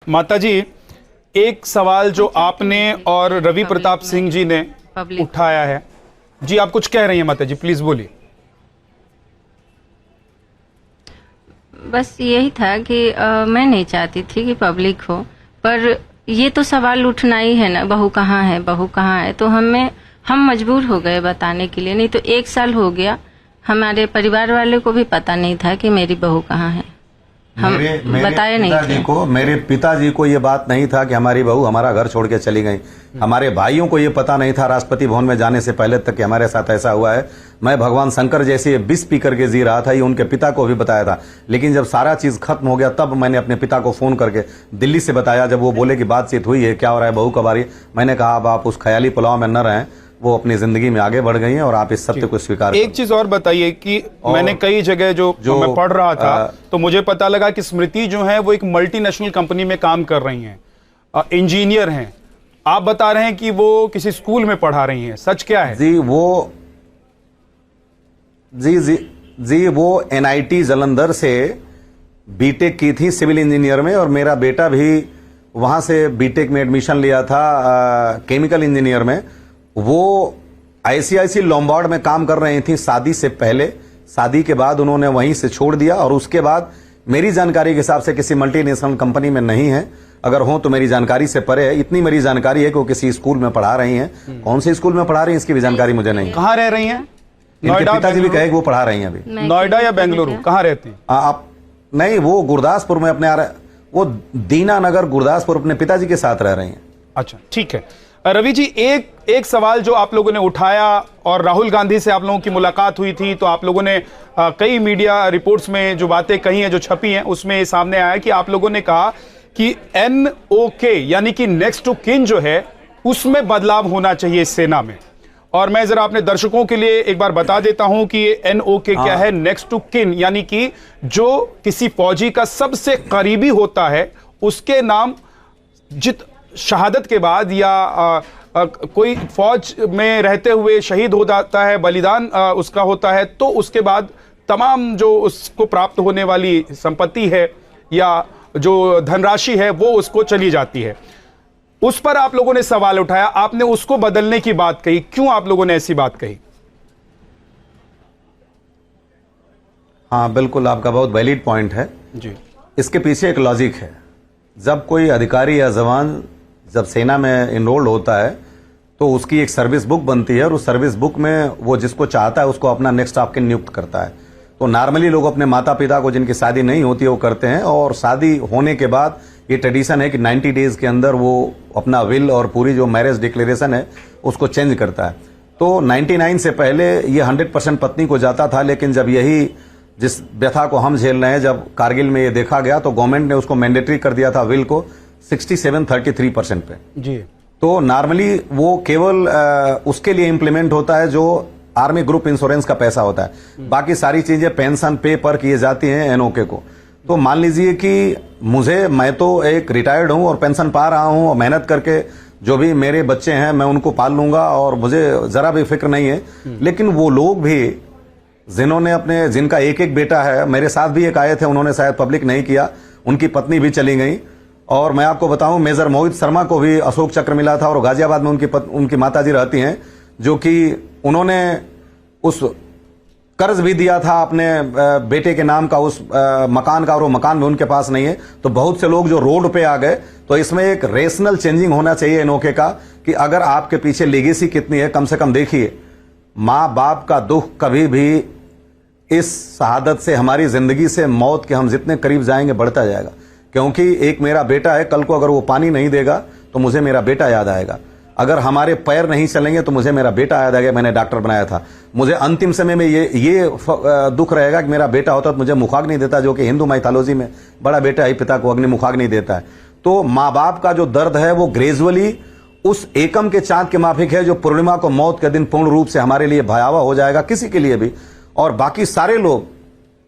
माता जी, एक सवाल जो आपने और रवि प्रताप सिंह जी ने उठाया है, जी आप कुछ कह रही हैं माता जी, प्लीज बोलिए। बस यही था कि मैं नहीं चाहती थी कि पब्लिक हो, पर ये तो सवाल उठना ही है ना, बहू कहाँ है, बहू कहाँ है। तो हम मजबूर हो गए बताने के लिए। नहीं तो 1 साल हो गया, हमारे परिवार वाले को भी पता नहीं था कि मेरी बहू कहाँ है। हम बताए नहीं थे। मेरे पिताजी को ये बात नहीं था कि हमारी बहू हमारा घर छोड़ के चली गई। हमारे भाइयों को ये पता नहीं था राष्ट्रपति भवन में जाने से पहले तक कि हमारे साथ ऐसा हुआ है। मैं भगवान शंकर जैसे विष पी करके जी रहा था, ये उनके पिता को भी बताया था। लेकिन जब सारा चीज खत्म हो गया तब मैंने अपने पिता को फोन करके दिल्ली से बताया। जब वो बोले कि बातचीत हुई है, क्या हो रहा है, बहू कब आ रही है, मैंने कहा अब आप उस ख्याली पुलाव में न रहें, वो अपनी जिंदगी में आगे बढ़ गई हैं और आप इस सत्य को स्वीकार एक चीज और बताइए कि मैंने कई जगह जो मैं पढ़ रहा था तो मुझे पता लगा कि स्मृति जो है वो एक मल्टीनेशनल कंपनी में काम कर रही हैं, इंजीनियर हैं। आप बता रहे हैं कि वो किसी स्कूल में पढ़ा रही हैं, सच क्या है? जी वो NIT जालंधर से बीटेक की थी सिविल इंजीनियर में, और मेरा बेटा भी वहां से बीटेक में एडमिशन लिया था केमिकल इंजीनियर में। वो ICIC लोम्बार्ड में काम कर रही थी शादी से पहले। शादी के बाद उन्होंने वहीं से छोड़ दिया, और उसके बाद मेरी जानकारी के हिसाब से किसी मल्टीनेशनल कंपनी में नहीं है। अगर हो तो मेरी जानकारी से परे है। इतनी मेरी जानकारी है कि वो किसी स्कूल में पढ़ा रही हैं। कौन से स्कूल में पढ़ा रही हैं इसकी भी जानकारी मुझे नहीं। कहाँ रह रही हैं? इनके पिताजी भी कहे कि वो पढ़ा रही हैं अभी। नोएडा या बेंगलुरु, कहाँ रहती हैं आप? नहीं, वो गुरदासपुर में अपने वो दीना नगर गुरदासपुर अपने पिताजी के साथ रह रही हैं। अच्छा, ठीक है। रवि जी, एक सवाल जो आप लोगों ने उठाया, और राहुल गांधी से आप लोगों की मुलाकात हुई थी, तो आप लोगों ने कई मीडिया रिपोर्ट्स में जो बातें कही हैं, जो छपी हैं, उसमें सामने आया कि आप लोगों ने कहा कि NOK यानी कि नेक्स्ट टू किन जो है उसमें बदलाव होना चाहिए इस सेना में। और मैं जरा अपने दर्शकों के लिए एक बार बता देता हूं कि NOK क्या है। नेक्स्ट टू किन यानी कि जो किसी फौजी का सबसे करीबी होता है, उसके नाम शहादत के बाद या कोई फौज में रहते हुए शहीद हो जाता है, बलिदान उसका होता है, तो उसके बाद तमाम जो उसको प्राप्त होने वाली संपत्ति है या जो धनराशि है वो उसको चली जाती है। उस पर आप लोगों ने सवाल उठाया, आपने उसको बदलने की बात कही। क्यों आप लोगों ने ऐसी बात कही? हाँ बिल्कुल, आपका बहुत वैलिड पॉइंट है जी। इसके पीछे एक लॉजिक है। जब कोई अधिकारी या जवान जब सेना में इनरोल्ड होता है तो उसकी एक सर्विस बुक बनती है, और उस सर्विस बुक में वो जिसको चाहता है उसको अपना नेक्स्ट ऑफ किन नियुक्त करता है। तो नॉर्मली लोग अपने माता पिता को, जिनकी शादी नहीं होती है, वो करते हैं। और शादी होने के बाद ये ट्रेडिशन है कि 90 डेज के अंदर वो अपना विल और पूरी जो मैरिज डिक्लेरेशन है उसको चेंज करता है। तो 99 से पहले ये 100% पत्नी को जाता था, लेकिन जब यही जिस व्यथा को हम झेल रहे हैं, जब कारगिल में ये देखा गया तो गवर्नमेंट ने उसको मैंडेटरी कर दिया था विल को 67-33% पे जी। तो नॉर्मली वो केवल उसके लिए इंप्लीमेंट होता है जो आर्मी ग्रुप इंश्योरेंस का पैसा होता है। बाकी सारी चीजें पेंशन पे पर किए जाती हैं NOK को। तो मान लीजिए कि मैं तो एक रिटायर्ड हूं और पेंशन पा रहा हूं, और मेहनत करके जो भी मेरे बच्चे हैं मैं उनको पाल लूंगा और मुझे जरा भी फिक्र नहीं है। लेकिन वो लोग भी जिनका एक एक बेटा है, मेरे साथ भी एक आए थे, उन्होंने शायद पब्लिक नहीं किया, उनकी पत्नी भी चली गई। और मैं आपको बताऊं, मेजर मोहित शर्मा को भी अशोक चक्र मिला था, और गाजियाबाद में उनकी माताजी रहती हैं, जो कि उन्होंने उस कर्ज भी दिया था अपने बेटे के नाम का उस मकान का, और वो मकान भी उनके पास नहीं है। तो बहुत से लोग जो रोड पे आ गए। तो इसमें एक रेशनल चेंजिंग होना चाहिए NOK का, कि अगर आपके पीछे लेगेसी कितनी है, कम से कम देखिए, माँ बाप का दुख कभी भी इस शहादत से, हमारी जिंदगी से मौत के हम जितने करीब जाएंगे बढ़ता जाएगा। क्योंकि एक मेरा बेटा है, कल को अगर वो पानी नहीं देगा तो मुझे मेरा बेटा याद आएगा। अगर हमारे पैर नहीं चलेंगे तो मुझे मेरा बेटा याद आएगा। मैंने डॉक्टर बनाया था, मुझे अंतिम समय में ये दुख रहेगा कि मेरा बेटा होता तो मुझे मुखाग्नि देता, जो कि हिंदू माइथोलॉजी में बड़ा बेटा ही पिता को अग्नि मुखाग्नि देता है। तो माँ बाप का जो दर्द है वो ग्रेजुअली उस एकम के चांद के माफिक है, जो पूर्णिमा को मौत के दिन पूर्ण रूप से हमारे लिए भयावह हो जाएगा, किसी के लिए भी। और बाकी सारे लोग,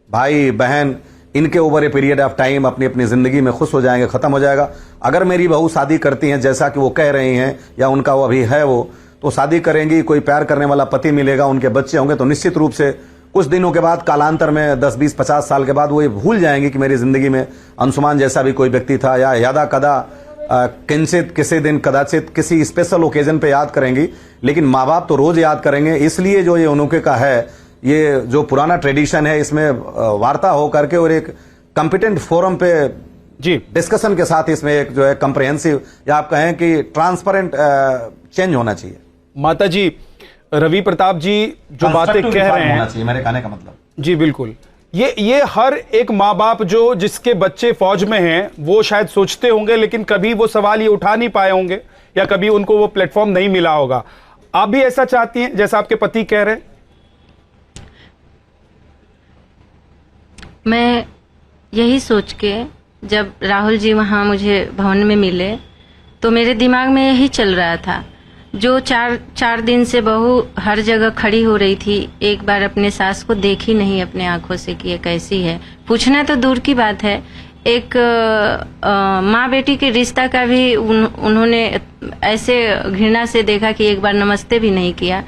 भाई बहन, इनके over a period of time अपनी अपनी जिंदगी में खुश हो जाएंगे, खत्म हो जाएगा। अगर मेरी बहू शादी करती हैं जैसा कि वो कह रही हैं, या उनका वो अभी है, वो तो शादी करेंगी, कोई प्यार करने वाला पति मिलेगा, उनके बच्चे होंगे, तो निश्चित रूप से कुछ दिनों के बाद कालांतर में 10, 20, 50 साल के बाद वो ये भूल जाएंगे कि मेरी जिंदगी में अंशुमान जैसा भी कोई व्यक्ति था, या यादा कदा किंचित किसी दिन कदाचित किसी स्पेशल ओकेजन पे याद करेंगी, लेकिन माँ बाप तो रोज याद करेंगे। इसलिए जो ये उनके का है, ये जो पुराना ट्रेडिशन है, इसमें वार्ता हो करके और एक कॉम्पिटेंट फोरम पे जी डिस्कशन के साथ इसमें एक जो है कंप्रिहेंसिव, या आप कहें कि ट्रांसपेरेंट चेंज होना चाहिए। माता जी, रवि प्रताप जी जो बातें कह रहे हैं, होना चाहिए मेरे कहने का मतलब। जी बिल्कुल, ये हर एक माँ बाप जो जिसके बच्चे फौज में हैं वो शायद सोचते होंगे, लेकिन कभी वो सवाल ये उठा नहीं पाए होंगे, या कभी उनको वो प्लेटफॉर्म नहीं मिला होगा। आप भी ऐसा चाहती हैं जैसा आपके पति कह रहे हैं? मैं यही सोच के जब राहुल जी वहाँ मुझे भवन में मिले तो मेरे दिमाग में यही चल रहा था। जो चार दिन से बहू हर जगह खड़ी हो रही थी, एक बार अपने सास को देखी नहीं अपने आंखों से कि ये कैसी है। पूछना तो दूर की बात है, एक माँ बेटी के रिश्ता का भी उन्होंने ऐसे घृणा से देखा कि एक बार नमस्ते भी नहीं किया।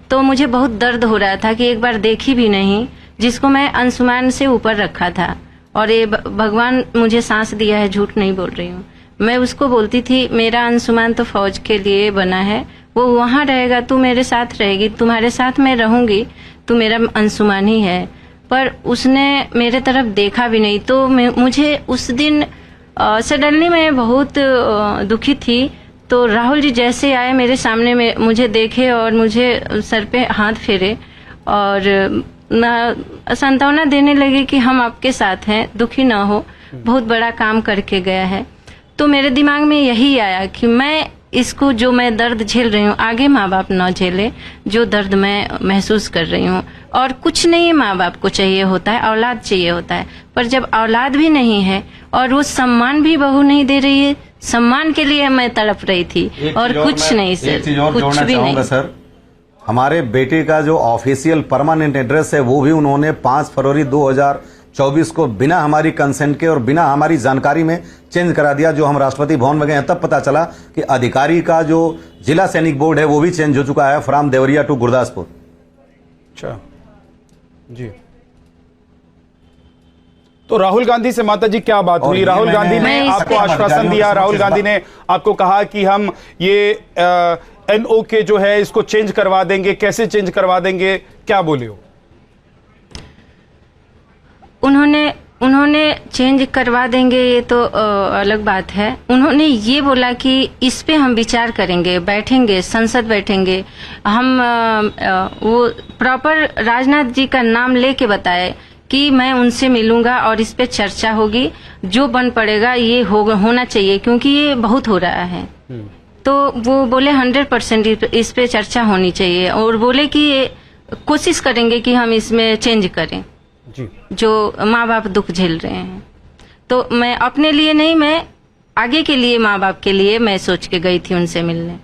तो मुझे बहुत दर्द हो रहा था कि एक बार देखी भी नहीं, जिसको मैं अंशुमान से ऊपर रखा था। और ये भगवान मुझे सांस दिया है, झूठ नहीं बोल रही हूँ। मैं उसको बोलती थी, मेरा अंशुमान तो फौज के लिए बना है, वो वहाँ रहेगा, तू मेरे साथ रहेगी, तुम्हारे साथ मैं रहूंगी, तू मेरा अंशुमान ही है। पर उसने मेरे तरफ देखा भी नहीं। तो मुझे उस दिन सडनली मैं बहुत दुखी थी। तो राहुल जी जैसे आए मेरे सामने में, मुझे देखे और मुझे सर पे हाथ फेरे और सांत्वना देने लगे कि हम आपके साथ हैं, दुखी ना हो, बहुत बड़ा काम करके गया है। तो मेरे दिमाग में यही आया कि मैं इसको, जो मैं दर्द झेल रही हूँ, आगे माँ बाप ना झेले जो दर्द मैं महसूस कर रही हूँ। और कुछ नहीं माँ बाप को चाहिए होता है, औलाद चाहिए होता है। पर जब औलाद भी नहीं है और वो सम्मान भी बहू नहीं दे रही है, सम्मान के लिए मैं तड़प रही थी और कुछ नहीं सर, एक चीज और कुछ जोड़ना भी चाहूंगा नहीं। सर, हमारे बेटे का जो ऑफिशियल परमानेंट एड्रेस है वो भी उन्होंने 5 फरवरी 2024 को बिना हमारी कंसेंट के और बिना हमारी जानकारी में चेंज करा दिया। जो हम राष्ट्रपति भवन में गए हैं तब पता चला कि अधिकारी का जो जिला सैनिक बोर्ड है वो भी चेंज हो चुका है, फ्रॉम देवरिया टू गुरदासपुर। अच्छा जी, तो राहुल गांधी से माता जी क्या बात हुई? राहुल गांधी ने आपको आश्वासन दिया, राहुल गांधी ने आपको कहा कि हम ये NOK जो है इसको चेंज करवा देंगे, कैसे चेंज करवा देंगे, क्या बोले हो? उन्होंने चेंज करवा देंगे ये तो अलग बात है। उन्होंने ये बोला कि इस पे हम विचार करेंगे, बैठेंगे, संसद बैठेंगे। हम वो प्रॉपर राजनाथ जी का नाम लेके बताए कि मैं उनसे मिलूंगा और इस पे चर्चा होगी, जो बन पड़ेगा ये होना चाहिए, क्योंकि ये बहुत हो रहा है। तो वो बोले 100% इस पे चर्चा होनी चाहिए, और बोले कि कोशिश करेंगे कि हम इसमें चेंज करें जी। जो माँ बाप दुख झेल रहे हैं। तो मैं अपने लिए नहीं, मैं आगे के लिए, माँ बाप के लिए मैं सोच के गई थी उनसे मिलने।